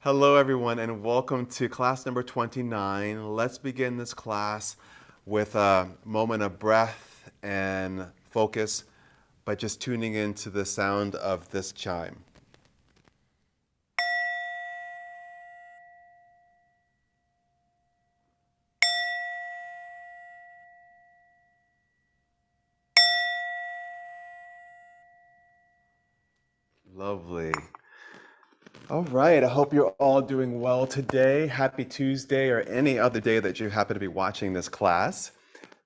Hello everyone and welcome to class number 29. Let's begin this class with a moment of breath and focus by just tuning into the sound of this chime. Lovely. All right, I hope you're all doing well today. Happy Tuesday or any other day that you happen to be watching this class.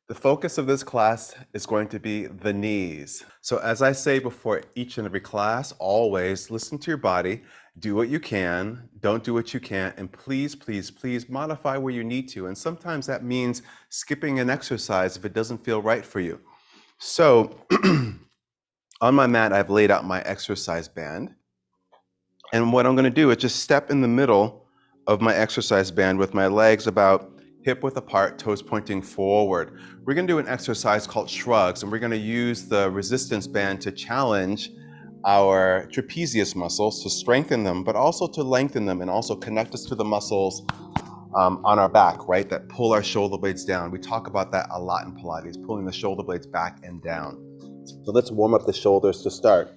The focus of this class is going to be the knees. So as I say before each and every class, always listen to your body, do what you can, don't do what you can't, and please, please, please modify where you need to. And sometimes that means skipping an exercise if it doesn't feel right for you. So on my mat, I've laid out my exercise band. And what I'm going to do is just step in the middle of my exercise band with my legs about hip width apart, toes pointing forward. We're going to do an exercise called shrugs, and we're going to use the resistance band to challenge our trapezius muscles, to strengthen them, but also to lengthen them and also connect us to the muscles on our back, right, that pull our shoulder blades down. We talk about that a lot in Pilates, pulling the shoulder blades back and down. So let's warm up the shoulders to start.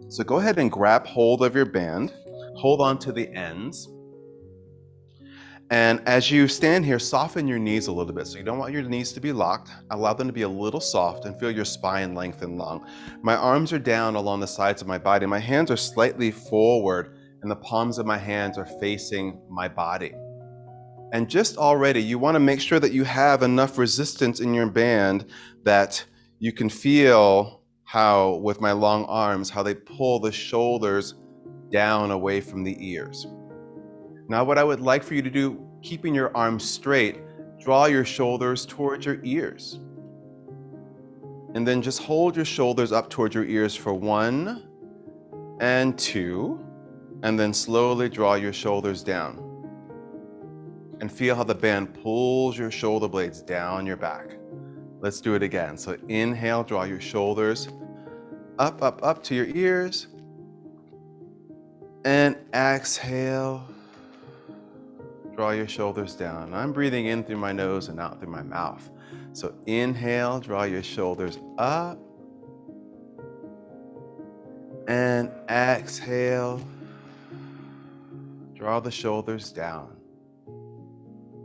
So go ahead and grab hold of your band, hold on to the ends. And as you stand here, soften your knees a little bit. So you don't want your knees to be locked. Allow them to be a little soft and feel your spine lengthen long. My arms are down along the sides of my body. My hands are slightly forward and the palms of my hands are facing my body. And just already, you want to make sure that you have enough resistance in your band that you can feel how, with my long arms, how they pull the shoulders down away from the ears. Now, what I would like for you to do, keeping your arms straight, draw your shoulders towards your ears. And then just hold your shoulders up towards your ears for 1 and 2, and then slowly draw your shoulders down. And feel how the band pulls your shoulder blades down your back. Let's do it again. So inhale, draw your shoulders up, up, up to your ears. And exhale, draw your shoulders down. I'm breathing in through my nose and out through my mouth. So inhale, draw your shoulders up. And exhale, draw the shoulders down.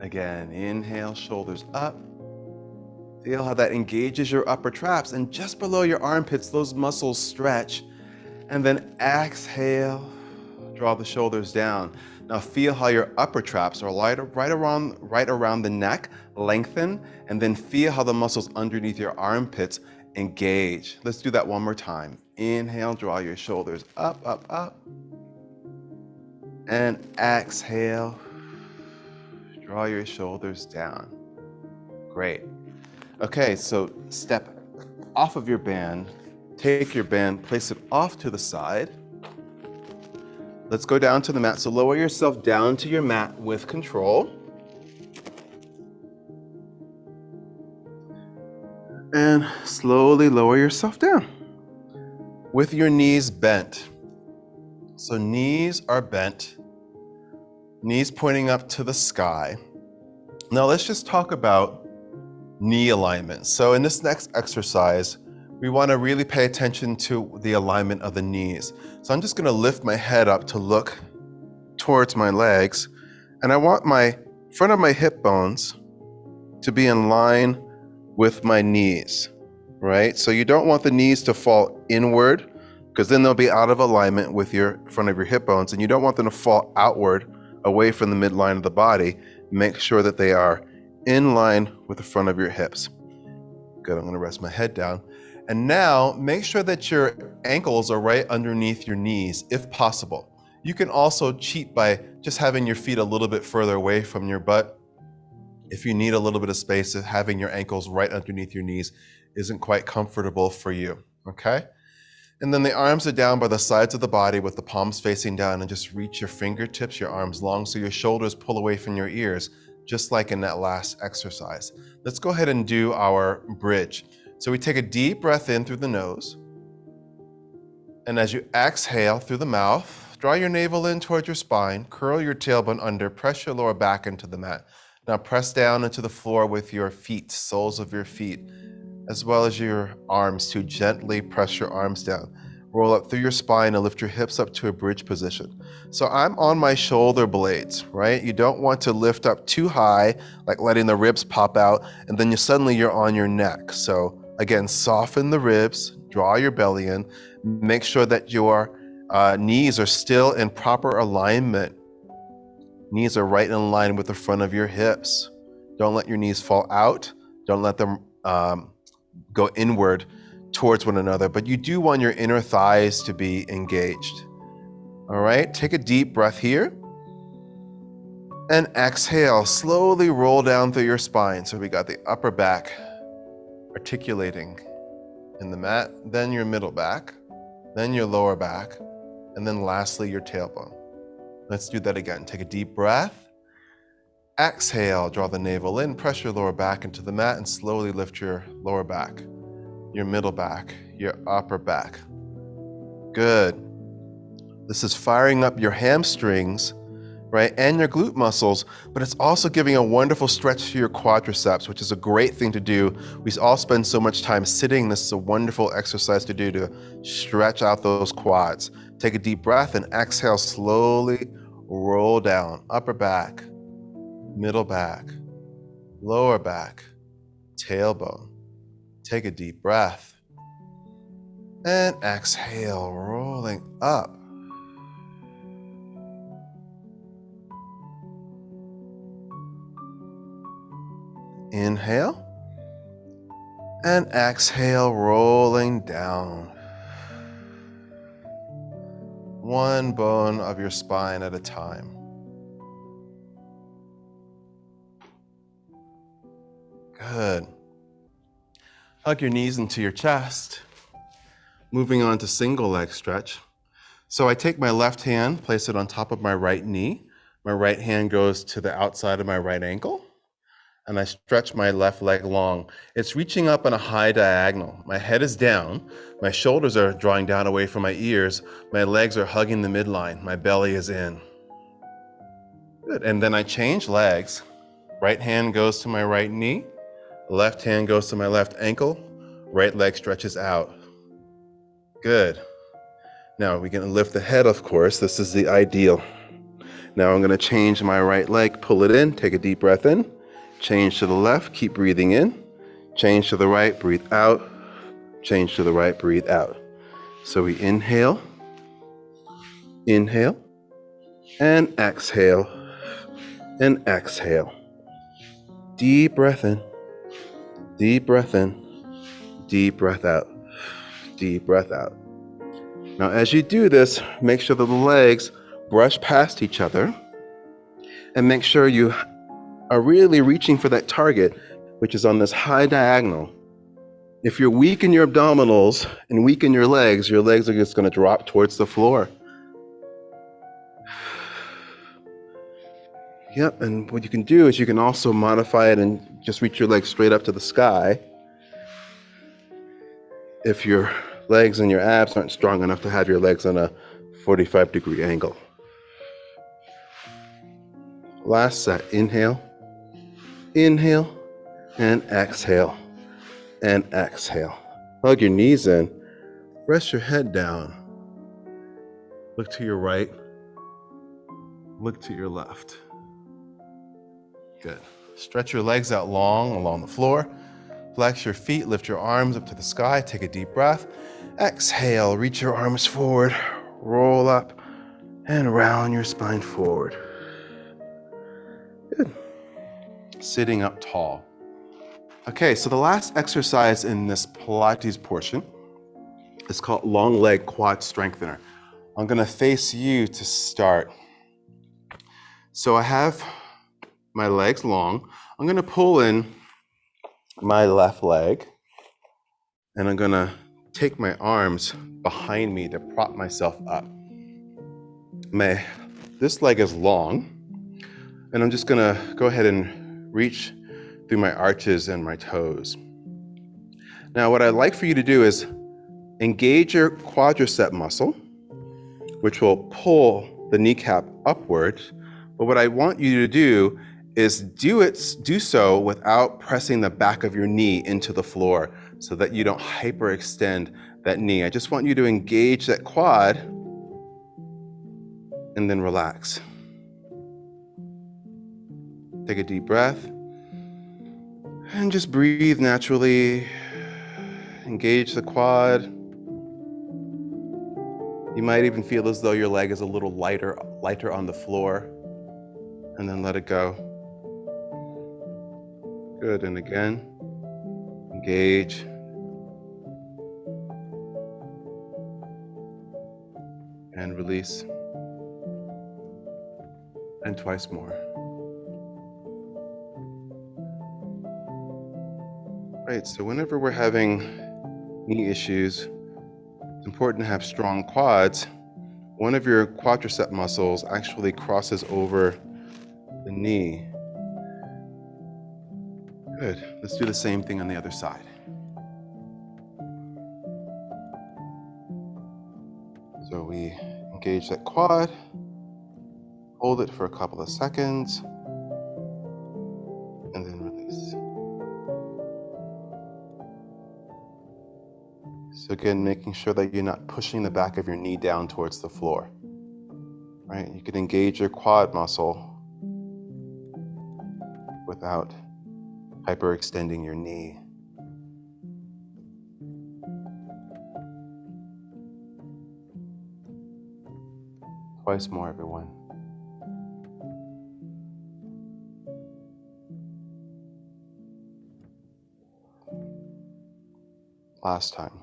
Again, inhale, shoulders up. Feel how that engages your upper traps, and just below your armpits, those muscles stretch. And then exhale, draw the shoulders down. Now feel how your upper traps are right around the neck, lengthen, and then feel how the muscles underneath your armpits engage. Let's do that one more time. Inhale, draw your shoulders up, up, up. And exhale, draw your shoulders down. Great. Okay, so step off of your band, take your band, place it off to the side. Let's go down to the mat. So lower yourself down to your mat with control. And slowly lower yourself down with your knees bent. So knees are bent, knees pointing up to the sky. Now let's just talk about knee alignment. So in this next exercise, we want to really pay attention to the alignment of the knees. So I'm just going to lift my head up to look towards my legs, and I want my front of my hip bones to be in line with my knees, right? So you don't want the knees to fall inward, because then they'll be out of alignment with your front of your hip bones, and you don't want them to fall outward away from the midline of the body. Make sure that they are in line with the front of your hips. Good, I'm gonna rest my head down. And now make sure that your ankles are right underneath your knees, if possible. You can also cheat by just having your feet a little bit further away from your butt. If you need a little bit of space, having your ankles right underneath your knees isn't quite comfortable for you, okay? And then the arms are down by the sides of the body with the palms facing down, and just reach your fingertips, your arms long, so your shoulders pull away from your ears, just like in that last exercise. Let's go ahead and do our bridge. So we take a deep breath in through the nose, and as you exhale through the mouth, Draw your navel in towards your spine, curl your tailbone under, press your lower back into the mat. Now press down into the floor with your feet, soles of your feet, as well as your arms to gently press your arms down. Roll up through your spine and lift your hips up to a bridge position. So I'm on my shoulder blades, right? You don't want to lift up too high, like letting the ribs pop out, and then suddenly you're on your neck. So again, soften the ribs, draw your belly in, make sure that your knees are still in proper alignment. Knees are right in line with the front of your hips. Don't let your knees fall out. Don't let them go inward towards one another, but you do want your inner thighs to be engaged. All right, take a deep breath here. And exhale, slowly roll down through your spine. So we got the upper back articulating in the mat, then your middle back, then your lower back, and then lastly your tailbone. Let's do that again. Take a deep breath. Exhale, draw the navel in, press your lower back into the mat and slowly lift your lower back, your middle back, your upper back. Good. This is firing up your hamstrings, right, and your glute muscles, but it's also giving a wonderful stretch to your quadriceps, which is a great thing to do. We all spend so much time sitting. This is a wonderful exercise to do to stretch out those quads. Take a deep breath and exhale, slowly roll down, upper back, middle back, lower back, tailbone. Take a deep breath and exhale, rolling up. Inhale and exhale, rolling down. One bone of your spine at a time. Good. Hug your knees into your chest. Moving on to single leg stretch. So I take my left hand, place it on top of my right knee. My right hand goes to the outside of my right ankle. And I stretch my left leg long. It's reaching up on a high diagonal. My head is down. My shoulders are drawing down away from my ears. My legs are hugging the midline. My belly is in. Good. And then I change legs. Right hand goes to my right knee. Left hand goes to my left ankle. Right leg stretches out. Good. Now we're going to lift the head, of course. This is the ideal. Now I'm going to change my right leg, pull it in, take a deep breath in. Change to the left, keep breathing in. Change to the right, breathe out. Change to the right, breathe out. So we inhale, inhale, and exhale, and exhale. Deep breath in, deep breath in, deep breath out, deep breath out. Now as you do this, make sure that the legs brush past each other and make sure you are really reaching for that target, which is on this high diagonal. If you're weak in your abdominals and weak in your legs are just going to drop towards the floor. Yep, and what you can do is you can also modify it and just reach your legs straight up to the sky if your legs and your abs aren't strong enough to have your legs on a 45-degree angle. Last set, inhale, inhale, and exhale, and exhale. Hug your knees in, rest your head down. Look to your right, look to your left. Good. Stretch your legs out long along the floor. Flex your feet, lift your arms up to the sky, take a deep breath. Exhale, reach your arms forward, roll up, and round your spine forward. Good. Sitting up tall. Okay, so the last exercise in this Pilates portion is called long leg quad strengthener. I'm gonna face you to start. So I have my legs long. I'm gonna pull in my left leg and I'm gonna take my arms behind me to prop myself up. This leg is long and I'm just gonna go ahead and reach through my arches and my toes. Now what I'd like for you to do is engage your quadricep muscle, which will pull the kneecap upward. But what I want you to do is do so without pressing the back of your knee into the floor so that you don't hyperextend that knee. I just want you to engage that quad and then relax. Take a deep breath and just breathe naturally. Engage the quad. You might even feel as though your leg is a little lighter on the floor, and then let it go. Good, and again, engage. And release. And twice more. Right, so whenever we're having knee issues, it's important to have strong quads. One of your quadricep muscles actually crosses over the knee. Good. Let's do the same thing on the other side. So we engage that quad, hold it for a couple of seconds, and then release. So again, making sure that you're not pushing the back of your knee down towards the floor. Right? You can engage your quad muscle without hyperextending your knee. Twice more, everyone. Last time.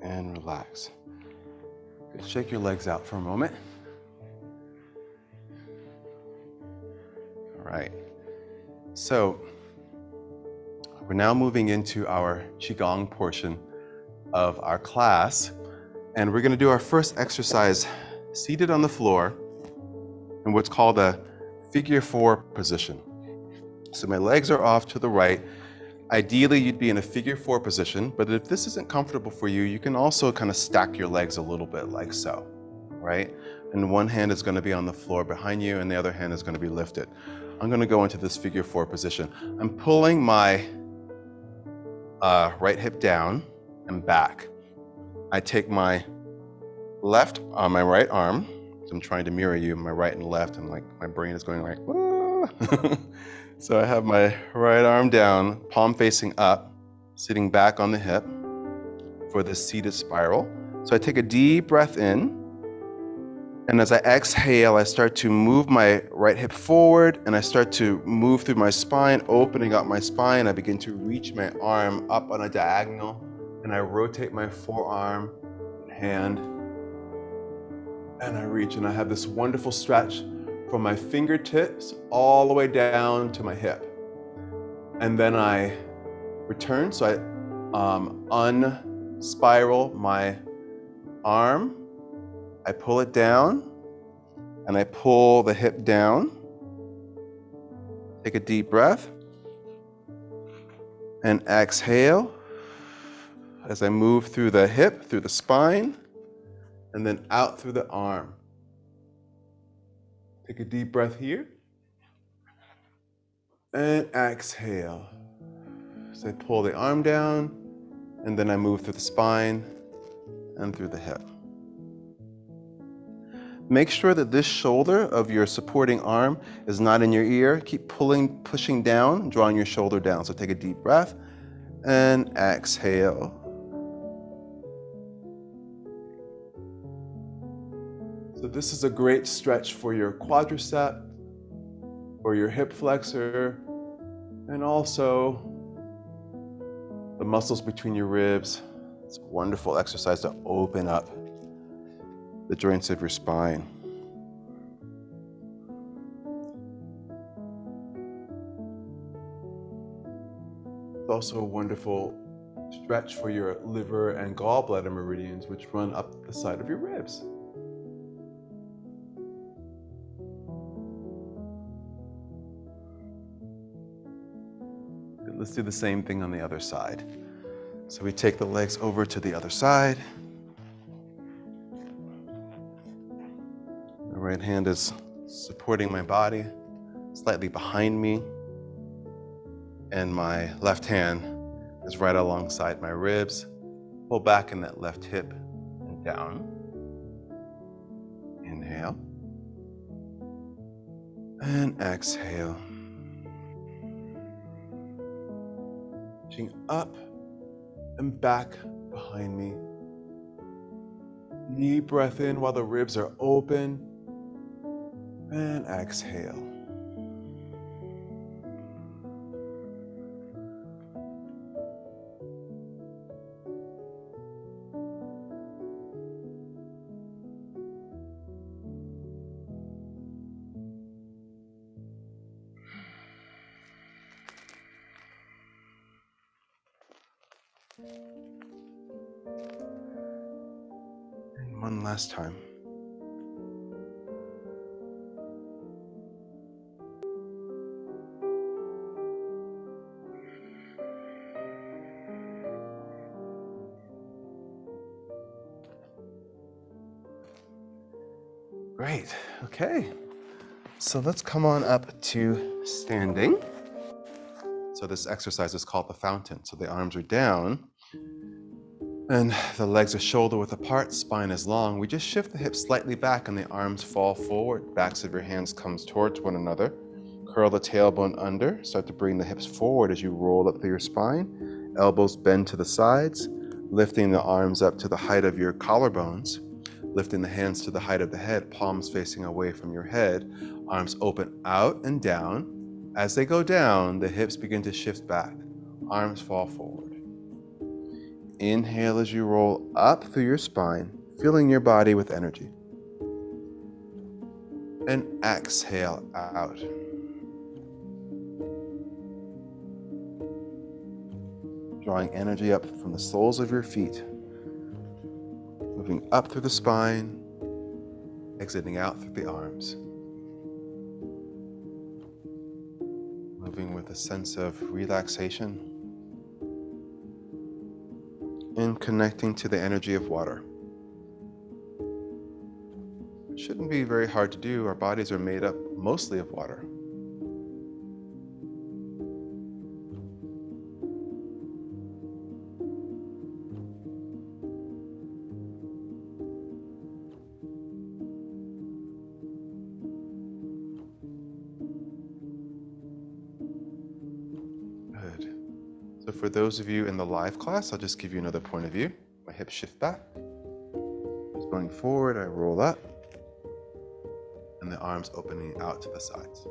And relax. Good. Shake your legs out for a moment. All right. So we're now moving into our Qigong portion of our class. And we're going to do our first exercise seated on the floor in what's called a figure 4 position. So my legs are off to the right. Ideally, you'd be in a figure 4 position, but if this isn't comfortable for you, you can also kind of stack your legs a little bit like so, right? And one hand is going to be on the floor behind you and the other hand is going to be lifted. I'm going to go into this figure 4 position. I'm pulling my right hip down and back. I take my my right arm. So I'm trying to mirror you, my right and left, and like my brain is going like, ah. So I have my right arm down, palm facing up, sitting back on the hip for this seated spiral. So I take a deep breath in, and as I exhale, I start to move my right hip forward, and I start to move through my spine, opening up my spine. I begin to reach my arm up on a diagonal, and I rotate my forearm and hand, and I reach, and I have this wonderful stretch from my fingertips all the way down to my hip. And then I return, so I unspiral my arm, I pull it down, and I pull the hip down. Take a deep breath, and exhale as I move through the hip, through the spine, and then out through the arm. Take a deep breath here, and exhale. So I pull the arm down, and then I move through the spine and through the hip. Make sure that this shoulder of your supporting arm is not in your ear. Keep pushing down, drawing your shoulder down. So take a deep breath and exhale. So this is a great stretch for your quadricep, or your hip flexor, and also the muscles between your ribs. It's a wonderful exercise to open up the joints of your spine. It's also a wonderful stretch for your liver and gallbladder meridians, which run up the side of your ribs. Let's do the same thing on the other side. So we take the legs over to the other side. My right hand is supporting my body, slightly behind me, and my left hand is right alongside my ribs. Pull back in that left hip and down. Inhale. And exhale. Reaching up and back behind me. Deep breath in while the ribs are open. And exhale. And one last time. Great. Okay. So let's come on up to standing. So this exercise is called the fountain. So the arms are down and the legs are shoulder width apart, spine is long. We just shift the hips slightly back and the arms fall forward. Backs of your hands comes towards one another. Curl the tailbone under. Start to bring the hips forward as you roll up through your spine. Elbows bend to the sides, lifting the arms up to the height of your collarbones. Lifting the hands to the height of the head, palms facing away from your head, arms open out and down. As they go down, the hips begin to shift back. Arms fall forward. Inhale as you roll up through your spine, filling your body with energy. And exhale out. Drawing energy up from the soles of your feet, moving up through the spine, exiting out through the arms. Moving with a sense of relaxation and connecting to the energy of water. It shouldn't be very hard to do. Our bodies are made up mostly of water. Good. So for those of you in the live class, I'll just give you another point of view. My hips shift back. Just going forward, I roll up. And the arms opening out to the sides.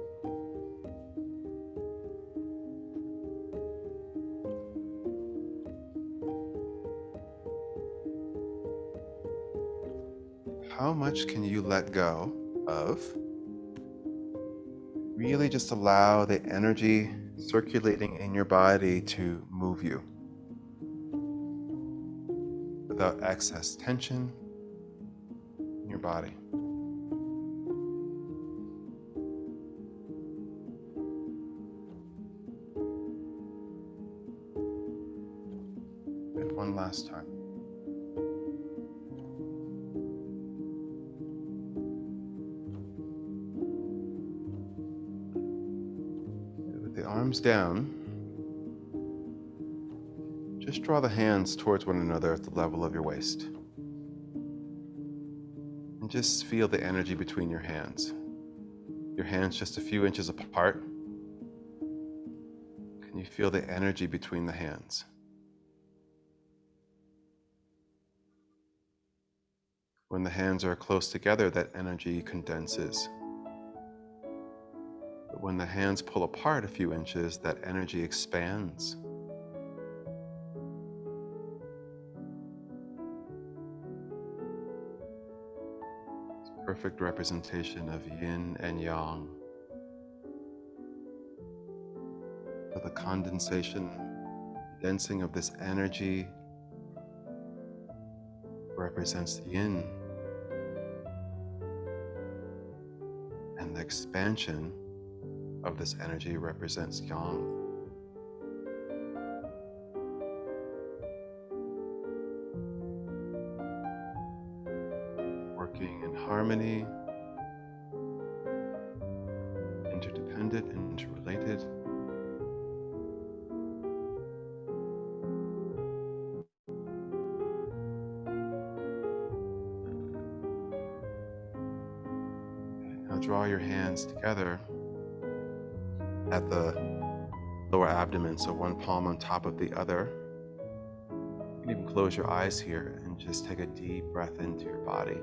How much can you let go of? Really just allow the energy circulating in your body to move you without excess tension in your body. And one last time. With the arms down, just draw the hands towards one another at the level of your waist. And just feel the energy between your hands. Your hands just a few inches apart. Can you feel the energy between the hands? When the hands are close together, that energy condenses. But when the hands pull apart a few inches, that energy expands. It's a perfect representation of yin and yang. The condensation, condensing of this energy represents the yin, and the expansion of this energy represents yang. being in harmony, interdependent, interrelated. Now draw your hands together at the lower abdomen, so one palm on top of the other. You can even close your eyes here and just take a deep breath into your body.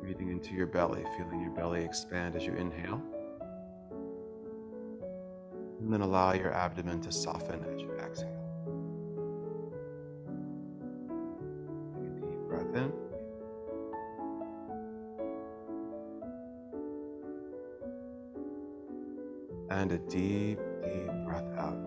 Breathing into your belly, feeling your belly expand as you inhale. And then allow your abdomen to soften as you exhale. Take a deep breath in. And a deep, deep breath out.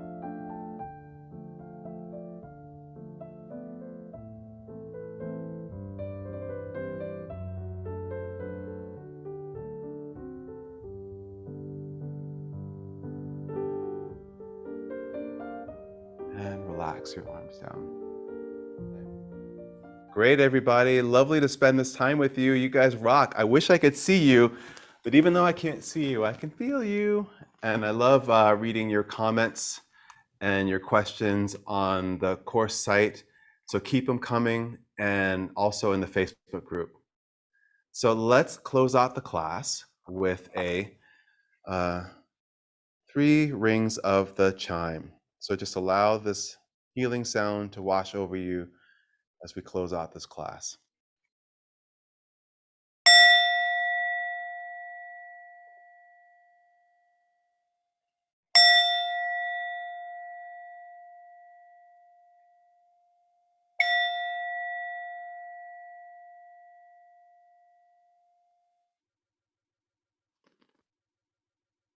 And relax your arms down. Great, everybody. Lovely to spend this time with you. You guys rock. I wish I could see you, but even though I can't see you, I can feel you. And I love reading your comments and your questions on the course site. So keep them coming, and also in the Facebook group. So let's close out the class with a 3 rings of the chime. So just allow this healing sound to wash over you as we close out this class.